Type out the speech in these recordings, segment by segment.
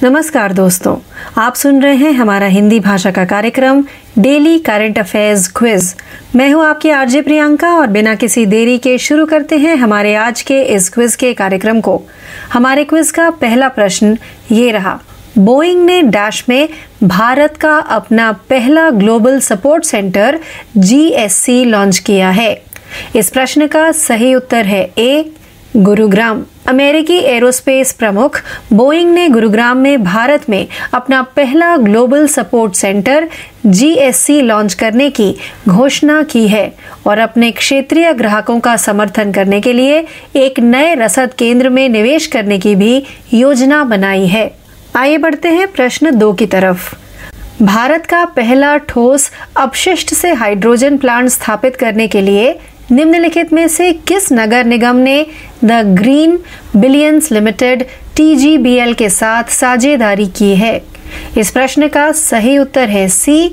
नमस्कार दोस्तों, आप सुन रहे हैं हमारा हिंदी भाषा का कार्यक्रम डेली करंट अफेयर्स क्विज। मैं हूं आपकी आरजे प्रियंका और बिना किसी देरी के शुरू करते हैं हमारे आज के इस क्विज के कार्यक्रम को। हमारे क्विज का पहला प्रश्न ये रहा, बोइंग ने डैश में भारत का अपना पहला global support centre GSC launch किया है। इस प्रश्न का सही उत्तर है ए, गुरुग्राम। अमेरिकी एरोस्पेस प्रमुख बोइंग ने गुरुग्राम में भारत में अपना पहला global support centre GSC launch करने की घोषणा की है और अपने क्षेत्रीय ग्राहकों का समर्थन करने के लिए एक नए रसद केंद्र में निवेश करने की भी योजना बनाई है। आइए बढ़ते हैं प्रश्न 2 की तरफ। भारत का पहला ठोस अपशिष्ट से हाइड्रोजन प्लांट स्थापित करने के लिए निम्नलिखित में से किस नगर निगम ने the green billions limited TGBL के साथ साझेदारी की है? इस प्रश्न का सही उत्तर है सी,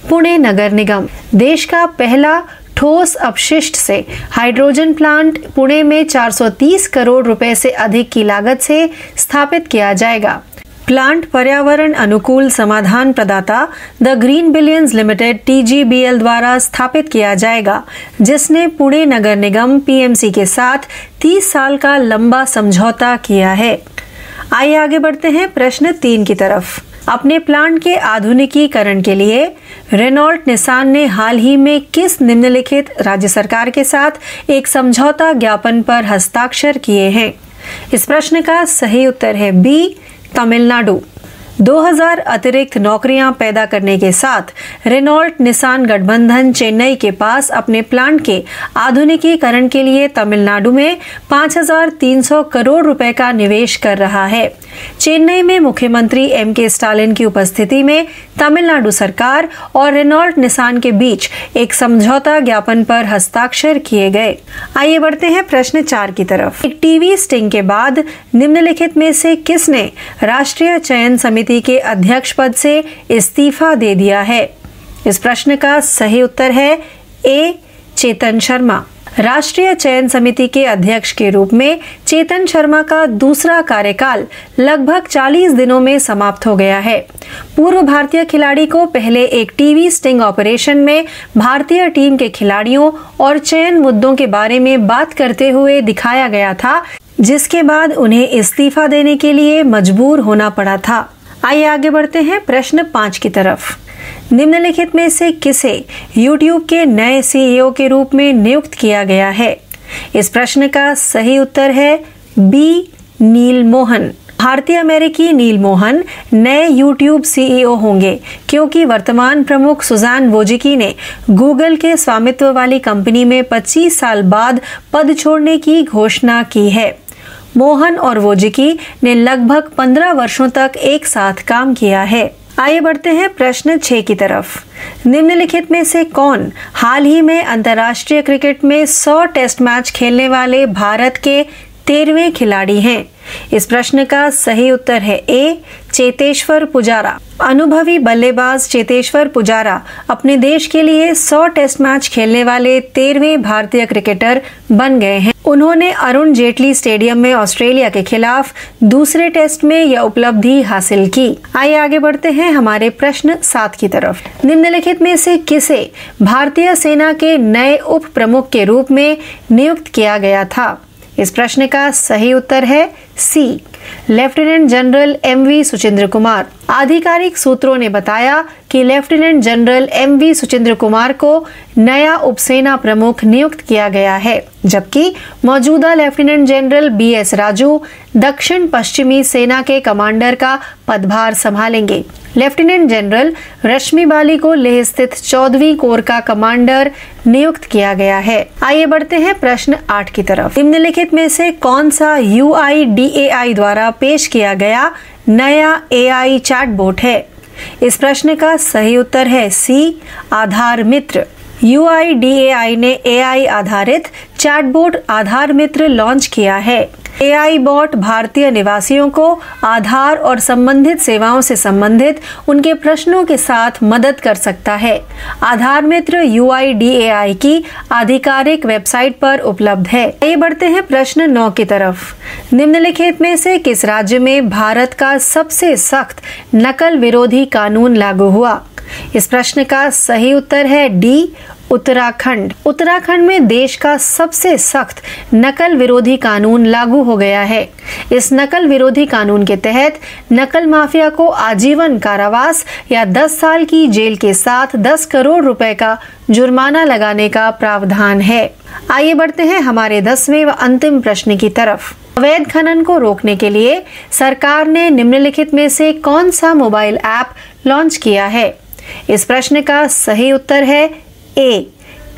पुणे नगर निगम। देश का पहला ठोस अपशिष्ट से हाइड्रोजन प्लांट पुणे में 430 करोड़ रुपए से अधिक की लागत से स्थापित किया जाएगा। प्लांट पर्यावरण अनुकूल समाधान प्रदाता the green billions limited TGBL द्वारा स्थापित किया जाएगा, जिसने पुणे नगर निगम PMC के साथ 30 साल का लंबा समझौता किया है। आइए आगे बढ़ते हैं प्रश्न 3 की तरफ। अपने प्लांट के आधुनिकीकरण के लिए रेनॉल्ट निसान ने हाल ही में किस निम्नलिखित राज्य सरकार के साथ एक समझौता ज्ञापन पर हस्ताक्षर किए हैं? इस प्रश्न का सही उत्तर है बी, तमिलनाडु। 2000 अतिरिक्त नौकरियां पैदा करने के साथ रेनॉल्ट निसान गठबंधन चेन्नई के पास अपने प्लांट के आधुनिकीकरण के लिए तमिलनाडु में 5300 करोड़ रुपए का निवेश कर रहा है। चेन्नई में मुख्यमंत्री MK स्टालिन की उपस्थिति में तमिलनाडु सरकार और रेनॉल्ट निसान के बीच एक समझौता ज्ञापन पर हस्ताक्षर किए गए। आइए बढ़ते हैं प्रश्न 4 की तरफ। एक टीवी स्टिंग के बाद निम्नलिखित में से किसने राष्ट्रीय चयन समिति के अध्यक्ष पद से इस्तीफा दे दिया है? इस प्रश्न का सही उत्तर है ए, चेतन शर्मा। राष्ट्रीय चयन समिति के अध्यक्ष के रूप में चेतन शर्मा का दूसरा कार्यकाल लगभग 40 दिनों में समाप्त हो गया है। पूर्व भारतीय खिलाड़ी को पहले एक टीवी स्टिंग ऑपरेशन में भारतीय टीम के खिलाड़ियों और चयन मुद्दों के बारे में बात करते हुए दिखाया गया था, जिसके बाद उन्हें इस्तीफा देने के लिए मजबूर होना पड़ा था। आइए आगे बढ़ते हैं प्रश्न 5 की तरफ। निम्नलिखित में से किसे YouTube के नए CEO के रूप में नियुक्त किया गया है? इस प्रश्न का सही उत्तर है बी, नील मोहन। भारतीय अमेरिकी नील मोहन नए YouTube CEO होंगे, क्योंकि वर्तमान प्रमुख सुजान वोजिकी ने गूगल के स्वामित्व वाली कंपनी में 25 साल बाद पद छोड़ने की घोषणा की है। मोहन और वोजिकी ने लगभग 15 वर्षों तक एक साथ काम किया है। आइए बढ़ते हैं प्रश्न 6 की तरफ। निम्नलिखित में से कौन हाल ही में अंतर्राष्ट्रीय क्रिकेट में 100 टेस्ट मैच खेलने वाले भारत के 13वें खिलाड़ी हैं? इस प्रश्न का सही उत्तर है ए, चेतेश्वर पुजारा। अनुभवी बल्लेबाज चेतेश्वर पुजारा अपने देश के लिए 100 टेस्ट मैच खेलने वाले 13वें भारतीय क्रिकेटर बन गए हैं। उन्होंने अरुण जेटली स्टेडियम में ऑस्ट्रेलिया के खिलाफ दूसरे टेस्ट में यह उपलब्धि हासिल की। आइए आगे बढ़ते हैं हमारे प्रश्न 7 की तरफ। निम्नलिखित में से किसे भारतीय सेना के नए उप प्रमुख के रूप में नियुक्त किया गया था? इस प्रश्न का सही उत्तर है C, lieutenant general MV Suchindra Kumar. आधिकारिक सूत्रों ने बताया कि lieutenant general MV Suchindra Kumar को नया उपसेना प्रमुख नियुक्त किया गया है, जबकि मौजूदा लेफ्टिनेंट जनरल BS राजू दक्षिण पश्चिमी सेना के कमांडर का पदभार संभालेंगे। लेफ्टिनेंट जनरल रश्मि बाली को लेह स्थित 14वीं कोर का कमांडर नियुक्त किया गया है। आइए बढ़ते हैं प्रश्न 8 की तरफ। निम्नलिखित में से कौन सा UIDAI द्वारा पेश किया गया नया AI चैटबॉट है? इस प्रश्न का सही उत्तर है सी, आधार मित्र। UIDAI ने AI आधारित चैटबॉट आधार मित्र लॉन्च किया है। AI बॉट भारतीय निवासियों को आधार और संबंधित सेवाओं से संबंधित उनके प्रश्नों के साथ मदद कर सकता है। आधार मित्र UIDAI की आधिकारिक वेबसाइट पर उपलब्ध है। आइए बढ़ते हैं प्रश्न 9 की तरफ। निम्नलिखित में से किस राज्य में भारत का सबसे सख्त नकल विरोधी कानून लागू हुआ? इस प्रश्न का सही उत्तर है डी, उत्तराखंड। उत्तराखंड में देश का सबसे सख्त नकल विरोधी कानून लागू हो गया है। इस नकल विरोधी कानून के तहत नकल माफिया को आजीवन कारावास या 10 साल की जेल के साथ 10 करोड़ रुपए का जुर्माना लगाने का प्रावधान है। आइए बढ़ते हैं हमारे 10वें व अंतिम प्रश्न की तरफ। अवैध खनन को रोकने के लिए सरकार ने निम्नलिखित में से कौन सा मोबाइल ऐप लॉन्च किया है? इस प्रश्न का सही उत्तर है ए,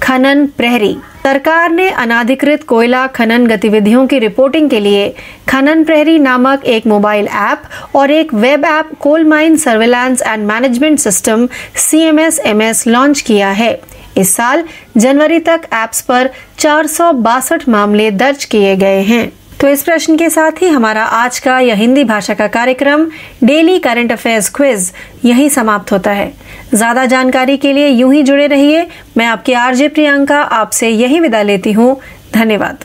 खनन प्रहरी। सरकार ने अनाधिकृत कोयला खनन गतिविधियों की रिपोर्टिंग के लिए खनन प्रहरी नामक एक मोबाइल ऐप और एक web app coal mine surveillance and management system CMS-MS launch किया है। इस साल जनवरी तक ऐप्स पर 462 मामले दर्ज किए गए हैं। तो इस प्रश्न के साथ ही हमारा आज का यह हिंदी भाषा का कार्यक्रम डेली करंट अफेयर्स क्विज यहीं समाप्त होता है। ज्यादा जानकारी के लिए यूं ही जुड़े रहिए। मैं आपकी RJ प्रियंका आपसे यही विदा लेती हूँ। धन्यवाद।